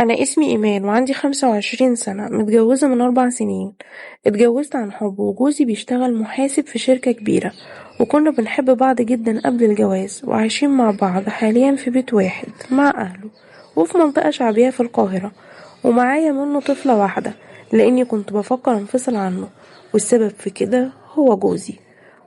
أنا اسمي إيمان وعندي 25 سنة، متجوزة من 4 سنين. اتجوزت عن حب، وجوزي بيشتغل محاسب في شركة كبيرة، وكنا بنحب بعض جدا قبل الجواز، وعايشين مع بعض حاليا في بيت واحد مع أهله، وفي منطقة شعبية في القاهرة. ومعايا منه طفلة واحدة، لأني كنت بفكر انفصل عنه، والسبب في كده هو جوزي.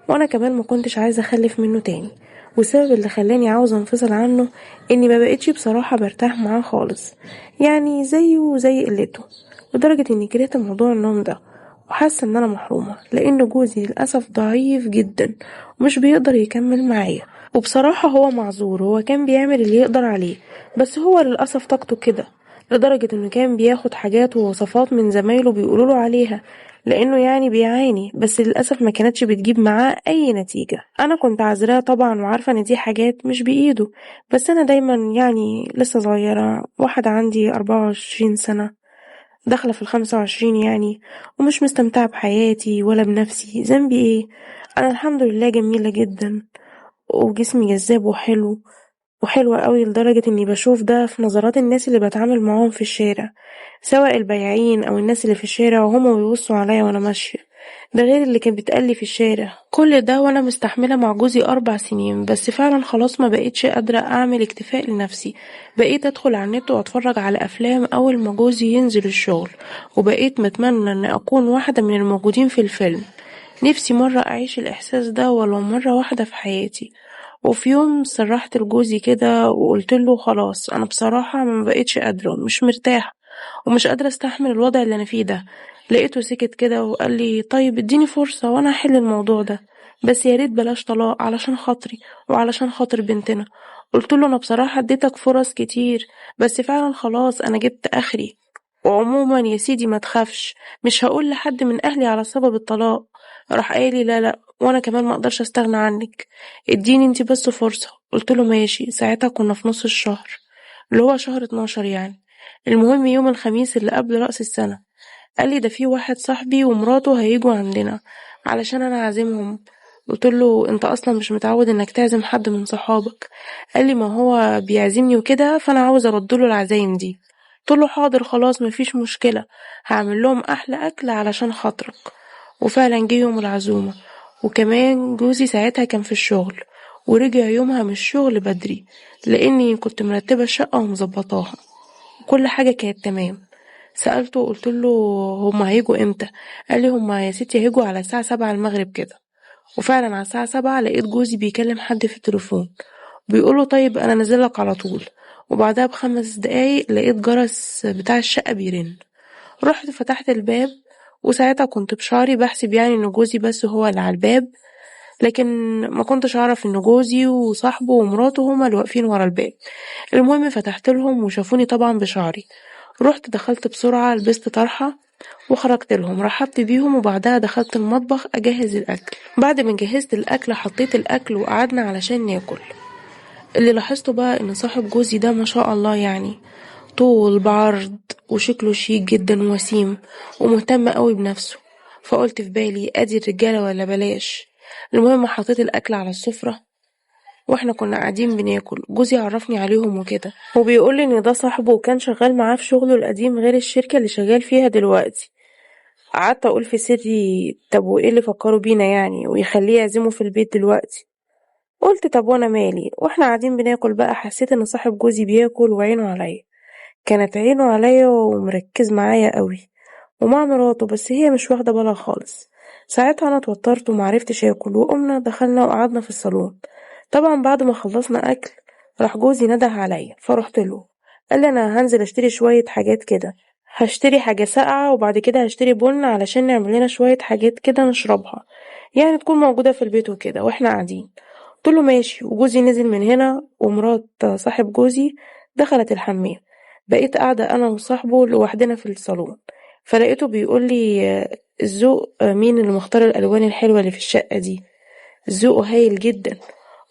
وانا كمان ما كنتش عايزه اخلف منه تاني، والسبب اللي خلاني عاوزه انفصل عنه اني ما بقتش بصراحه برتاح معاه خالص، يعني زيه وزي قلته، لدرجه اني كرهت موضوع النوم ده، وحاسه ان انا محرومه لان جوزي للاسف ضعيف جدا ومش بيقدر يكمل معايا. وبصراحه هو معذور، هو كان بيعمل اللي يقدر عليه، بس هو للاسف طاقته كده، لدرجة انه كان بياخد حاجات ووصفات من زمايله بيقولوله عليها، لانه يعني بيعاني، بس للأسف ما كانتش بتجيب معاه اي نتيجة. انا كنت عذراه طبعا وعارفة ان دي حاجات مش بايده، بس انا دايما يعني لسه صغيرة، واحدة عندي 24 سنة داخلة في ال25 يعني، ومش مستمتعة بحياتي ولا بنفسي. ذنبي ايه؟ انا الحمد لله جميلة جدا، وجسمي جذاب وحلو، وحلوة قوي لدرجة اني بشوف ده في نظرات الناس اللي بتعامل معاهم في الشارع، سواء البياعين او الناس اللي في الشارع وهما بيبصوا عليا وانا ماشية. ده غير اللي كان بيتقالي في الشارع. كل ده وانا مستحملة مع جوزي 4 سنين، بس فعلا خلاص ما بقيتش قادرة اعمل اكتفاء لنفسي. بقيت ادخل على النت واتفرج على افلام اول ما جوزي ينزل الشغل، وبقيت متمنى ان اكون واحدة من الموجودين في الفيلم. نفسي مرة أعيش الإحساس ده ولو مرة واحدة في حياتي. وفي يوم صرحت لجوزي كده وقلت له خلاص، أنا بصراحة ما بقيتش قادرة ومش مرتاحة، ومش قادرة استحمل الوضع اللي أنا فيه ده. لقيته سكت كده وقال لي طيب اديني فرصة وأنا هحل الموضوع ده، بس يا ريت بلاش طلاق علشان خاطري وعلشان خاطر بنتنا. قلت له أنا بصراحة اديتك فرص كتير، بس فعلا خلاص أنا جبت آخري. وعموما يا سيدي ما تخافش، مش هقول لحد من أهلي على سبب الطلاق. راح قايل لا لا، وانا كمان ما اقدرش استغنى عنك، اديني انتي بس فرصة. قلت له ماشي. ساعتها كنا في نص الشهر، اللي هو شهر 12 يعني. المهم يوم الخميس اللي قبل رأس السنة قال لي ده في واحد صاحبي ومراته هيجوا عندنا علشان انا عازمهم. قلت له انت اصلا مش متعود انك تعزم حد من صحابك. قال لي ما هو بيعزمني وكده فانا عاوز ارد له العزايم دي. قلت له حاضر خلاص مفيش مشكلة، هعمل لهم احلى اكل علشان خاطرك. وفعلا جه يوم العزومة، وكمان جوزي ساعتها كان في الشغل، ورجع يومها من الشغل بدري لاني كنت مرتبة الشقة ومظبطاها، كل حاجة كانت تمام. سألته وقلت له هما هيجوا امتى؟ قال لي هما يا ستي هيجوا على الساعة 7 المغرب كده. وفعلا على الساعة 7 لقيت جوزي بيكلم حد في التليفون، بيقوله طيب انا نازلك على طول. وبعدها ب5 دقايق لقيت جرس بتاع الشقة بيرن. رحت فتحت الباب، وساعتها كنت بشعري بحسب يعني ان جوزي بس هو اللي على الباب، لكن ما كنتش اعرف ان جوزي وصاحبه ومراته هما اللي واقفين ورا الباب. المهم فتحت لهم وشافوني طبعا بشعري. رحت دخلت بسرعة، لبست طرحة وخرجت لهم، رحبت بيهم، وبعدها دخلت المطبخ اجهز الاكل. بعد ما جهزت الاكل حطيت الاكل وقعدنا علشان ناكل. اللي لاحظته بقى ان صاحب جوزي ده ما شاء الله يعني طول بعرض، وشكله شيك جدا ووسيم ومهتم قوي بنفسه. فقلت في بالي ادي الرجالة ولا بلاش. المهم حطيت الاكل على السفرة، واحنا كنا قاعدين بناكل جوزي عرفني عليهم وكده، وبيقولي ان ده صاحبه وكان شغال معاه في شغله القديم غير الشركة اللي شغال فيها دلوقتي. قعدت اقول في سري طب وايه اللي فكروا بينا يعني ويخليه يعزمه في البيت دلوقتي؟ قلت طب وانا مالي. واحنا قاعدين بناكل بقى حسيت ان صاحب جوزي بياكل وعينه عليا، كانت عينه عليا ومركز معايا قوي، ومع مراته بس هي مش واخدة بالها خالص. ساعتها انا اتوترت ومعرفتش اكل، وقمنا دخلنا وقعدنا في الصالون. طبعا بعد ما خلصنا اكل راح جوزي نده عليا فرحت له. قال لي انا هنزل اشتري شوية حاجات كده، هشتري حاجة ساقعة وبعد كده هشتري بن علشان نعمل لنا شوية حاجات كده نشربها، يعني تكون موجودة في البيت وكده واحنا قاعدين. قلت له ماشي. وجوزي نزل من هنا ومرات صاحب جوزي دخلت الحمام. بقيت قاعدة أنا وصاحبه لوحدنا في الصالون، فلقيته بيقول لي الذوق مين اللي مختار الألوان الحلوة اللي في الشقة دي؟ ذوقه هايل جدا.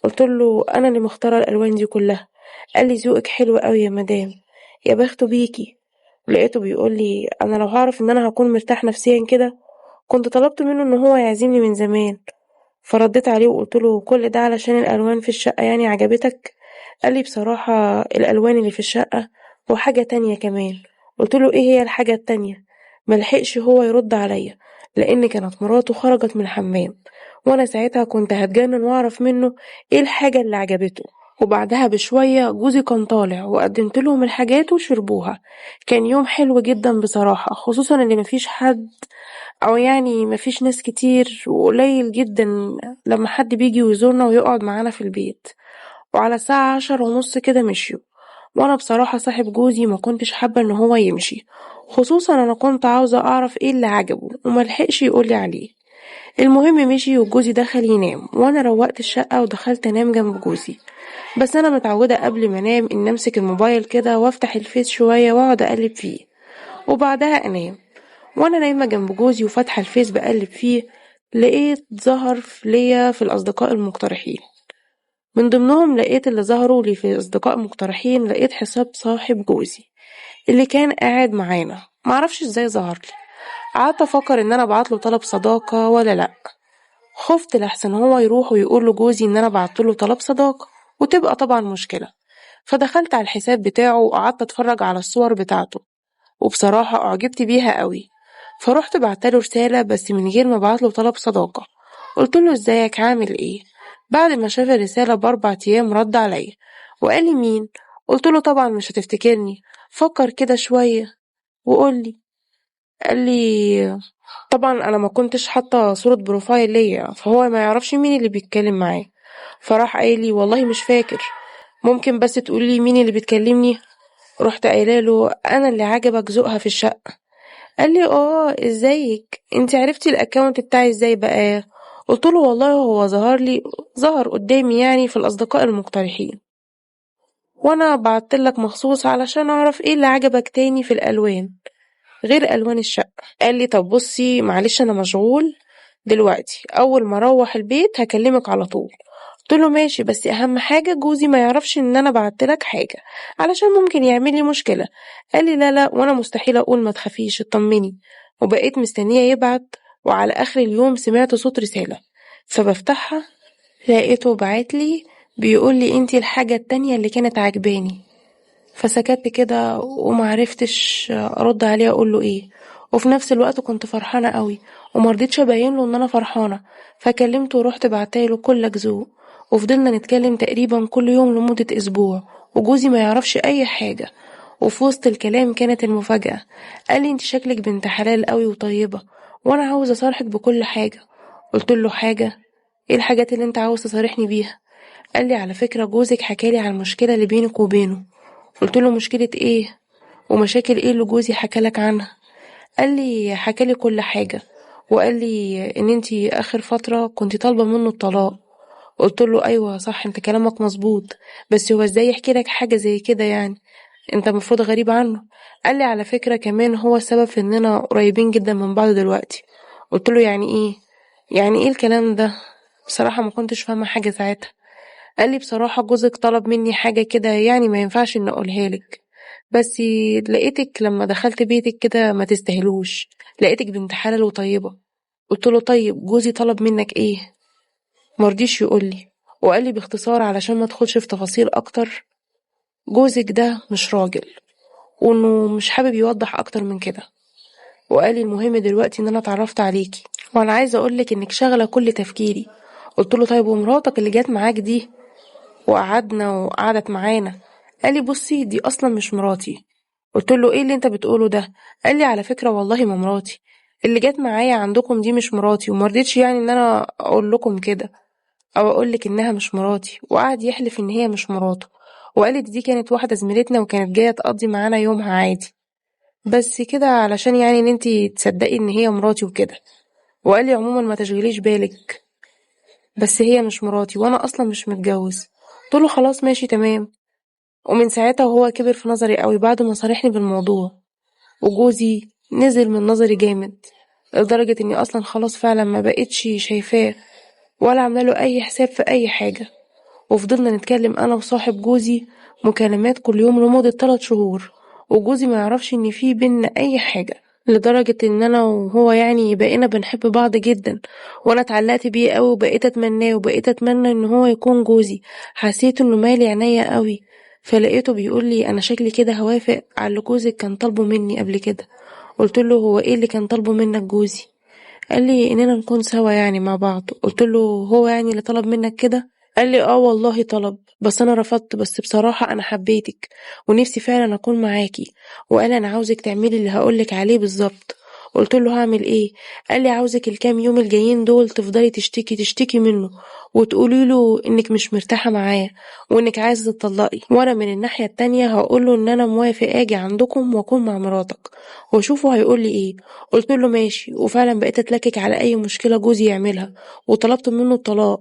قلت له أنا اللي مختارة الألوان دي كلها. قال لي ذوقك حلو قوي يا مدام، يا بخته بيكي. لقيته بيقول لي أنا لو هعرف إن أنا هكون مرتاح نفسيا كده كنت طلبت منه إن هو يعزمني من زمان. فرديت عليه وقلت له كل ده علشان الألوان في الشقة يعني عجبتك؟ قال لي بصراحة الألوان اللي في الشقة وحاجة تانية كمان. قلتله ايه هي الحاجة التانية؟ ملحقش هو يرد عليا، لان كانت مراته خرجت من الحمام، وانا ساعتها كنت هتجنن واعرف منه ايه الحاجة اللي عجبته. وبعدها بشوية جوزي كان طالع وقدمت لهم الحاجات وشربوها. كان يوم حلو جدا بصراحة، خصوصا ان مفيش حد، او يعني مفيش ناس كتير، وقليل جدا لما حد بيجي ويزورنا ويقعد معانا في البيت. وعلى الساعة 10:30 كده مشيوا، وانا بصراحة صاحب جوزي ما كنتش حابة ان هو يمشي، خصوصا انا كنت عاوزة اعرف ايه اللي عجبه وملحقش يقولي عليه. المهم مشي وجوزي دخل ينام، وانا روقت الشقة ودخلت انام جنب جوزي. بس انا متعودة قبل ما انام ان امسك الموبايل كده وافتح الفيس شوية واقعد اقلب فيه، وبعدها انام. وانا نايمة جنب جوزي وفاتحة الفيس بقلب فيه، لقيت ظهر ليا في الاصدقاء المقترحين. من ضمنهم لقيت اللي ظهروا لي في أصدقاء مقترحين، لقيت حساب صاحب جوزي اللي كان قاعد معانا، معرفش ازاي ظهر لي. قعدت أفكر إن أنا أبعتله طلب صداقة ولا لأ. خفت لحسن هو يروح ويقول لجوزي إن أنا بعتله طلب صداقة، وتبقى طبعا مشكلة. فدخلت على الحساب بتاعه وقعدت أتفرج على الصور بتاعته، وبصراحة أعجبت بيها قوي. فرحت بعتله رسالة بس من غير ما بعتله طلب صداقة. قلتله ازيك عامل ايه. بعد ما شاف الرسالة ب4 أيام رد عليا وقال لي مين. قلتله طبعا مش هتفتكرني، فكر كده شوية وقولي. قال لي طبعا انا ما كنتش حاطه صورة بروفايل ليا، فهو ما يعرفش مين اللي بيتكلم معاه. فراح قايل لي والله مش فاكر، ممكن بس تقولي مين اللي بتكلمني. رحت قايله له انا اللي عجبك ذوقها في الشقة. قال لي ازيك، انت عرفتي الاكونت بتاعي ازاي بقى. قلت له والله هو ظهر قدامي يعني في الاصدقاء المقترحين، وانا بعتلك مخصوص علشان اعرف ايه اللي عجبك تاني في الالوان غير الوان الشقة. قال لي طب بصي معلش انا مشغول دلوقتي، اول ما اروح البيت هكلمك على طول. قلت له ماشي، بس اهم حاجة جوزي ما يعرفش ان انا بعتلك حاجة علشان ممكن يعمل لي مشكلة. قال لي لا لا، وانا مستحيل اقول ما تخافيش اطمني. وبقيت مستنية يبعت، وعلى اخر اليوم سمعت صوت رسالة، فبفتحها لقيته بعتلي بيقول لي انتي الحاجة التانية اللي كانت عجباني. فسكت كده ومعرفتش ارد عليه اقول له ايه، وفي نفس الوقت كنت فرحانه قوي ومرضتش ابين له ان انا فرحانه. فكلمته ورحت بعتله كل ذوق، وفضلنا نتكلم تقريبا كل يوم لمده اسبوع، وجوزي ما يعرفش اي حاجه. وفي وسط الكلام كانت المفاجاه، قال لي انت شكلك بنت حلال قوي وطيبه، وانا عاوز اصارحك بكل حاجه. قلت له حاجه؟ ايه الحاجات اللي انت عاوز تصارحني بيها؟ قال لي على فكره جوزك حكالي على المشكله اللي بينك وبينه. قلت له مشكلة ايه ومشاكل ايه اللي جوزي حكالك عنها؟ قال لي حكالي كل حاجة، وقال لي ان انتي اخر فترة كنتي طالبة منه الطلاق. قلت له ايوه صح، انت كلامك مظبوط، بس هو ازاي يحكي لك حاجة زي كده يعني؟ انت المفروض غريب عنه. قال لي على فكرة كمان هو السبب في اننا قريبين جدا من بعض دلوقتي. قلت له يعني ايه؟ يعني ايه الكلام ده؟ بصراحة ما كنتش فاهمة حاجة ساعتها. قال لي بصراحة جوزك طلب مني حاجة كده يعني ما ينفعش ان اقولها لك، بس لقيتك لما دخلت بيتك كده ما تستاهلوش، لقيتك بنت حلال وطيبة. قلت له طيب جوزي طلب منك ايه؟ مرضيش يقولي، وقال لي باختصار علشان ما ادخلش في تفاصيل اكتر، جوزك ده مش راجل، وانه مش حابب يوضح اكتر من كده. وقال لي المهم دلوقتي ان انا اتعرفت عليكي، وانا عايزه اقولك انك شاغله كل تفكيري. قلت له طيب ومراتك اللي جت معاك دي وقعدنا وقعدت معانا؟ قال لي بصي دي اصلا مش مراتي. قلت له ايه اللي انت بتقوله ده؟ قال لي على فكرة والله ما مراتي، اللي جت معايا عندكم دي مش مراتي، ومرضتش يعني ان انا اقول لكم كده او اقول لك انها مش مراتي. وقعد يحلف ان هي مش مراته، وقال لي دي كانت واحدة زميلتنا وكانت جاية تقضي معانا يومها عادي، بس كده علشان يعني ان انتي تصدقي ان هي مراتي وكده. وقال لي عموما ما تشغليش بالك، بس هي مش مراتي وانا اصلا مش متجوز. قلت له خلاص ماشي تمام. ومن ساعتها وهو كبر في نظري قوي بعد ما صارحني بالموضوع، وجوزي نزل من نظري جامد لدرجة اني اصلا خلاص فعلا ما بقتش شايفاه ولا عامله له اي حساب في اي حاجة. وفضلنا نتكلم انا وصاحب جوزي مكالمات كل يوم لمدة 3 شهور، وجوزي ما يعرفش ان في بينا اي حاجة، لدرجة ان انا وهو يعني بقينا بنحب بعض جدا. وانا اتعلقت بيه قوي وبقيت اتمناه وبقيت اتمنى ان هو يكون جوزي. حسيت انه مالي عينيا قوي، فلقيته بيقول لي انا شكلي كده هوافق على اللي جوزك كان طالبه مني قبل كده. قلت له هو ايه اللي كان طالبه منك جوزي؟ قال لي اننا نكون سوا يعني مع بعض. قلت له هو يعني اللي طلب منك كده؟ قال لي اه والله طلب، بس انا رفضت، بس بصراحة انا حبيتك ونفسي فعلا اكون معاكي، وقال انا عاوزك تعملي اللي هقولك عليه بالظبط. قلت له هعمل ايه؟ قال لي عاوزك الكام يوم الجايين دول تفضلي تشتكي منه وتقولي له انك مش مرتاحة معاه وانك عايزة تطلقي، وانا من الناحية التانية هقول له ان انا موافق اجي عندكم واكون مع مراتك واشوفه هيقول لي ايه. قلت له ماشي، وفعلا بقيت اتلكك على اي مشكلة جوزي يعملها وطلبت منه الطلاق،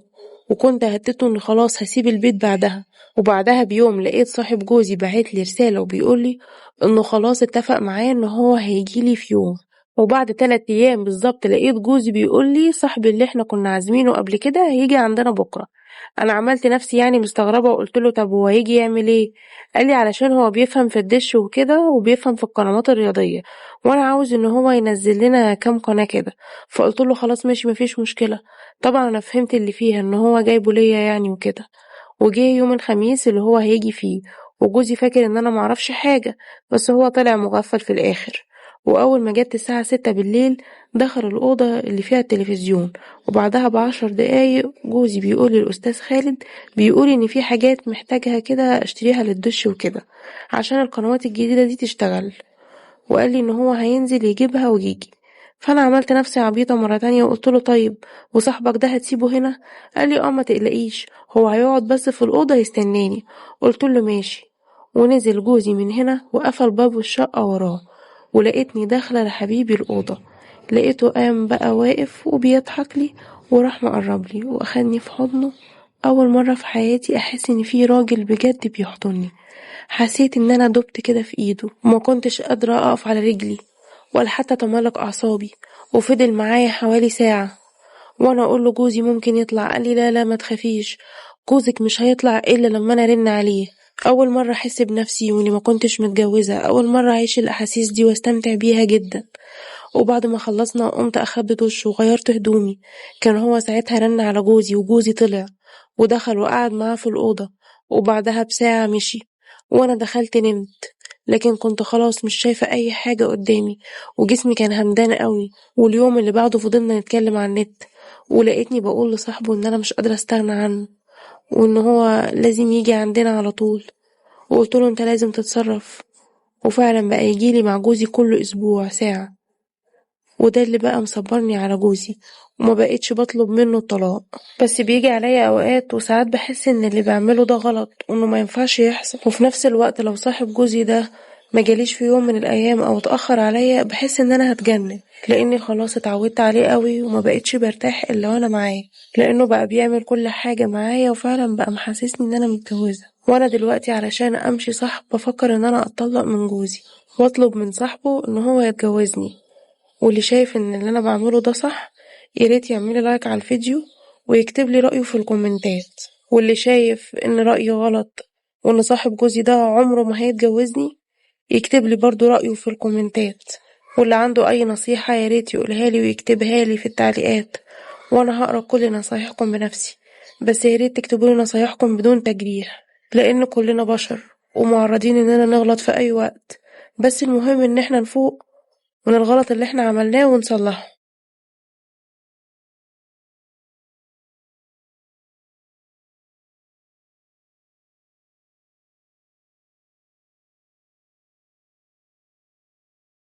وكنت هددته ان خلاص هسيب البيت بعدها. وبعدها بيوم لقيت صاحب جوزي بعت لي رسالة وبيقول لي انه خلاص اتفق معايا ان هو هيجيلي في يوم. وبعد 3 ايام بالظبط لقيت جوزي بيقول لي صاحبي اللي احنا كنا عازمينه قبل كده هيجي عندنا بكرة. انا عملت نفسي يعني مستغربة وقلت له طب هو هيجي يعمل ايه؟ قال لي علشان هو بيفهم في الدش وكده وبيفهم في القنوات الرياضية، وانا عاوز ان هو ينزل لنا كام قناة كده. فقلت له خلاص ماشي مفيش مشكلة. طبعا انا فهمت اللي فيها ان هو جايبه ليا يعني وكده. وجه يوم الخميس اللي هو هيجي فيه، وجوزي فاكر ان انا معرفش حاجة، بس هو طلع مغفل في الاخر. واول ما جت الساعة 6 بالليل دخل الأوضة اللي فيها التلفزيون، وبعدها ب10 دقايق جوزي بيقول للأستاذ خالد بيقول إن في حاجات محتاجها كده أشتريها للدش وكده عشان القنوات الجديدة دي تشتغل، وقال لي إن هو هينزل يجيبها ويجي. فأنا عملت نفسي عبيطة مرة تانية وقلت له طيب وصاحبك ده هتسيبه هنا؟ قال لي اه ما تقلقيش، هو هيقعد بس في الأوضة يستناني. قلت له ماشي. ونزل جوزي من هنا وقفل باب الشقة وراه، ولقيتني داخلة لحبيبي الأوضة. لقيته قام بقى واقف وبيضحك لي وراح مقرب لي وأخدني في حضنه. أول مرة في حياتي أحس إن في راجل بجد بيحضني. حسيت إن أنا دبت كده في إيده وما كنتش قادرة أقف على رجلي ولا حتى تملك أعصابي. وفضل معايا حوالي ساعة وانا اقول له جوزي ممكن يطلع. قال لي لا لا ما تخافيش، جوزك مش هيطلع الا لما انا ارن عليه. اول مره احس بنفسي واني ما كنتش متجوزه، اول مره اعيش الاحاسيس دي واستمتع بيها جدا. وبعد ما خلصنا قمت اخدت دش وغيرت هدومي. كان هو ساعتها رن على جوزي وجوزي طلع ودخل وقعد معاه في الاوضه، وبعدها بساعه مشي. وانا دخلت نمت، لكن كنت خلاص مش شايفة أي حاجة قدامي وجسمي كان همدان قوي. واليوم اللي بعده فضلنا نتكلم عن النت، ولقيتني بقول لصاحبه إن أنا مش قادرة أستغنى عنه وإن هو لازم يجي عندنا على طول. وقلت له أنت لازم تتصرف. وفعلا بقى يجيلي مع جوزي كل أسبوع ساعة، وده اللي بقى مصبرني على جوزي وما بقيتش بطلب منه الطلاق. بس بيجي عليا اوقات وساعات بحس ان اللي بعمله ده غلط وانه ما ينفعش يحصل. وفي نفس الوقت لو صاحب جوزي ده ما جاليش في يوم من الايام او اتاخر عليا بحس ان انا هتجنن، لاني خلاص اتعودت عليه قوي وما بقيتش برتاح الا وانا معاه، لانه بقى بيعمل كل حاجه معايا وفعلا بقى محسسني ان انا متجوزه. وانا دلوقتي علشان امشي صح بفكر ان انا اتطلق من جوزي واطلب من صاحبه ان هو يتجوزني. واللي شايف ان اللي انا بعمله ده صح ياريت يعملي لايك على الفيديو ويكتب لي رأيه في الكومنتات. واللي شايف ان رأيي غلط وان صاحب جوزي ده عمره ما هيتجوزني يكتب لي برضو رأيه في الكومنتات. واللي عنده اي نصيحة ياريت يقولها لي ويكتبها لي في التعليقات، وانا هقرا كل نصايحكم بنفسي. بس ياريت تكتبوا لي نصايحكم بدون تجريح، لان كلنا بشر ومعرضين اننا نغلط في اي وقت. بس المهم ان احنا نفوق من الغلط اللي احنا عملناه ونصلحه.